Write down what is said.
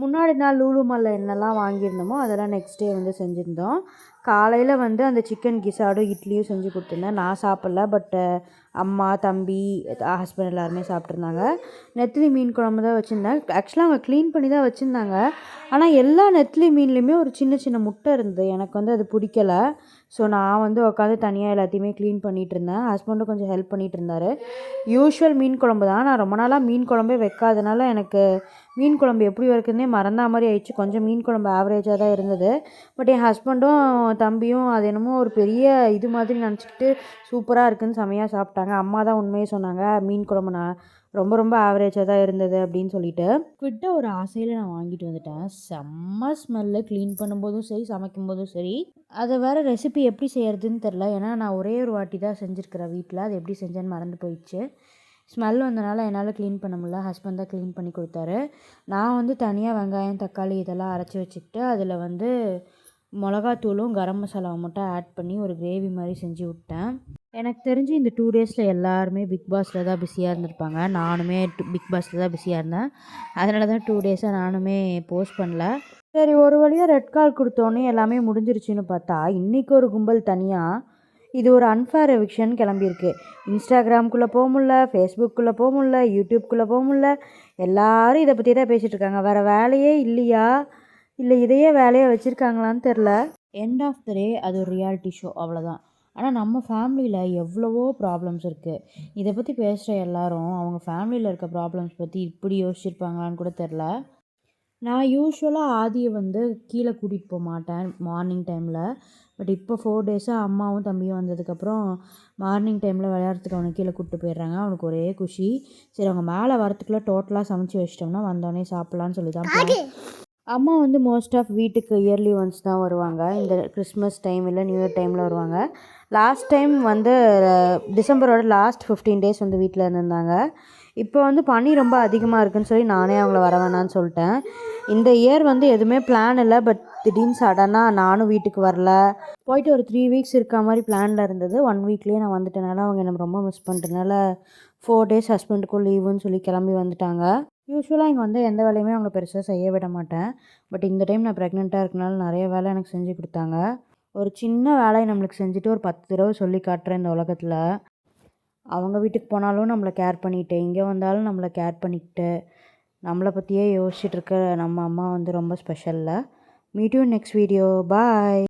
முன்னாடி நாள் லூலு மால்ல என்னெல்லாம் வாங்கியிருந்தோமோ அதெல்லாம் நெக்ஸ்ட் டே வந்து செஞ்சுருந்தோம். காலையில் வந்து அந்த சிக்கன் கிசாடும் இட்லியும் செஞ்சு கொடுத்துருந்தேன். நான் சாப்பிடல. பட் அம்மா, தம்பி, ஹஸ்பண்ட் எல்லாருமே சாப்பிட்ருந்தாங்க. நெத்திலி மீன் குழம்பு தான் வச்சுருந்தேன். ஆக்சுவலாக அவங்க க்ளீன் பண்ணி தான் வச்சுருந்தாங்க. ஆனால் எல்லா நெத்திலி மீன்லேயுமே ஒரு சின்ன சின்ன முட்டை இருந்தது. எனக்கு வந்து அது பிடிக்கல. ஸோ நான் வந்து உட்காந்து தனியாக எல்லாத்தையுமே க்ளீன் பண்ணிகிட்டு இருந்தேன். ஹஸ்பண்டும் கொஞ்சம் ஹெல்ப் பண்ணிகிட்டு இருந்தார். யூஷுவல் மீன் குழம்பு தான். நான் ரொம்ப நாளாக மீன் குழம்பே வைக்காதனால எனக்கு மீன் குழம்பு எப்படி வைக்கிறதுனே மறந்தா மாதிரி ஆயிடுச்சு. கொஞ்சம் மீன் குழம்பு ஆவரேஜாக தான் இருந்தது. பட் என் ஹஸ்பண்டும் தம்பியும் அது என்னமோ ஒரு பெரிய இது மாதிரி நினச்சிக்கிட்டு சூப்பராக இருக்குதுன்னு செமையாக சாப்பிட்டாங்க. அம்மா தான் உண்மையை சொன்னாங்க, மீன் குழம்பு நான் ரொம்ப ரொம்ப ஆவரேஜாக தான் இருந்தது அப்படின்னு சொல்லிட்டு. விட்ட ஒரு ஆசையில் நான் வாங்கிட்டு வந்துட்டேன். செம்ம ஸ்மெல்லு. க்ளீன் பண்ணும்போதும் சரி, சமைக்கும் போதும் சரி. அதை வேறு ரெசிபி எப்படி செய்கிறதுன்னு தெரில. ஏன்னா நான் ஒரே ஒரு வாட்டி தான் செஞ்சுருக்கிறேன் வீட்டில். அது எப்படி செஞ்சேன்னு மறந்து போயிடுச்சு. ஸ்மெல் வந்தனால என்னால் க்ளீன் பண்ண முடியல. ஹஸ்பண்ட் தான் க்ளீன் பண்ணி கொடுத்தாரு. நான் வந்து தனியாக வெங்காயம், தக்காளி இதெல்லாம் அரைச்சி வச்சுக்கிட்டு அதில் வந்து மிளகாத்தூளும் கரம் மசாலாவும் மட்டும் ஆட் பண்ணி ஒரு கிரேவி மாதிரி செஞ்சு விட்டேன். எனக்கு தெரிஞ்சு இந்த 2 டேஸில் எல்லாருமே பிக் பாஸில் தான் பிஸியாக இருந்திருப்பாங்க. நானுமே பிக் பாஸில் தான் பிஸியாக இருந்தேன். அதனால தான் 2 டேஸாக நானுமே போஸ்ட் பண்ணல. சரி, ஒரு வழியாக ரெட் கார்டு கொடுத்தோன்னே எல்லாமே முடிஞ்சிருச்சுன்னு பார்த்தா இன்றைக்கி ஒரு கும்பல் தனியாக இது ஒரு அன்ஃபேர் எவிக்ஷன் கிளம்பியிருக்கு. இன்ஸ்டாகிராம்குள்ளே போக முடில, ஃபேஸ்புக்குள்ளே போக முடில, யூடியூப்குள்ளே போக முடில. எல்லோரும் இதை பற்றி தான் பேசிகிட்டு இருக்காங்க. வேறு வேலையே இல்லையா, இல்லை இதையே வேலையாக வச்சுருக்காங்களான்னு தெரில. எண்ட் ஆஃப் த டே அது ஒரு ரியாலிட்டி ஷோ, அவ்வளோதான். ஆனால் நம்ம ஃபேமிலியில் எவ்வளவோ ப்ராப்ளம்ஸ் இருக்குது. இதை பற்றி பேசுகிற எல்லாரும் அவங்க ஃபேமிலியில் இருக்க ப்ராப்ளம்ஸ் பற்றி இப்படி யோசிச்சிருப்பாங்களான்னு கூட தெரில. நான் யூஸ்வலாக ஆதியை வந்து கீழே கூட்டிகிட்டு போக மாட்டேன் மார்னிங் டைமில். பட் இப்போ 4 டேஸாக அம்மாவும் தம்பியும் வந்ததுக்கப்புறம் மார்னிங் டைமில் விளையாடுறதுக்கு அவனுக்கு கீழே கூப்பிட்டு போயிடுறாங்க. அவனுக்கு ஒரே குஷி. சரி, அவங்க மேலே வரத்துக்குள்ளே டோட்டலாக சமைச்சு வச்சிட்டோம்னா வந்தோடனே சாப்பிட்லான்னு சொல்லி தான் போனேன். அம்மா வந்து மோஸ்ட் ஆஃப் வீட்டுக்கு இயர்லி ஒன்ஸ் தான் வருவாங்க. இந்த கிறிஸ்மஸ் டைம் இல்லை நியூ இயர் டைமில் வருவாங்க. லாஸ்ட் டைம் வந்து டிசம்பரோட லாஸ்ட் 15 டேஸ் வந்து வீட்டில் இருந்திருந்தாங்க. இப்போ வந்து பனி ரொம்ப அதிகமாக இருக்குதுன்னு சொல்லி நானே அவங்கள வர வேணான்னு சொல்லிட்டேன். இந்த இயர் வந்து எதுவுமே பிளான் இல்லை. பட் திடீர்னு சடனாக நானும் வீட்டுக்கு வரல. போயிட்டு ஒரு 3 வீக்ஸ் இருக்க மாதிரி பிளானில் இருந்தது. 1 வீக்லேயே நான் வந்துட்டனால அவங்க எனக்கு ரொம்ப மிஸ் பண்ணுறதுனால 4 டேஸ் ஹஸ்பண்டுக்கும் லீவுன்னு சொல்லி கிளம்பி வந்துட்டாங்க. யூஸ்வலாக இங்கே வந்து எந்த வேலையுமே அவங்க பெருசாக செய்ய விட மாட்டேன். பட் இந்த டைம் நான் ப்ரெக்னெண்ட்டாக இருக்கனால நிறைய வேலை எனக்கு செஞ்சு கொடுத்தாங்க. ஒரு சின்ன வேலையை நம்மளுக்கு செஞ்சுட்டு ஒரு 10 தடவை சொல்லி காட்டுறேன் இந்த உலகத்தில். அவங்க வீட்டுக்கு போனாலும் நம்மளை கேர் பண்ணிக்கிட்டு, இங்கே வந்தாலும் நம்மளை கேர் பண்ணிக்கிட்டு, நம்மளை பற்றியே யோசிச்சுட்டு இருக்க நம்ம அம்மா வந்து ரொம்ப ஸ்பெஷலில். Meet you next video. Bye.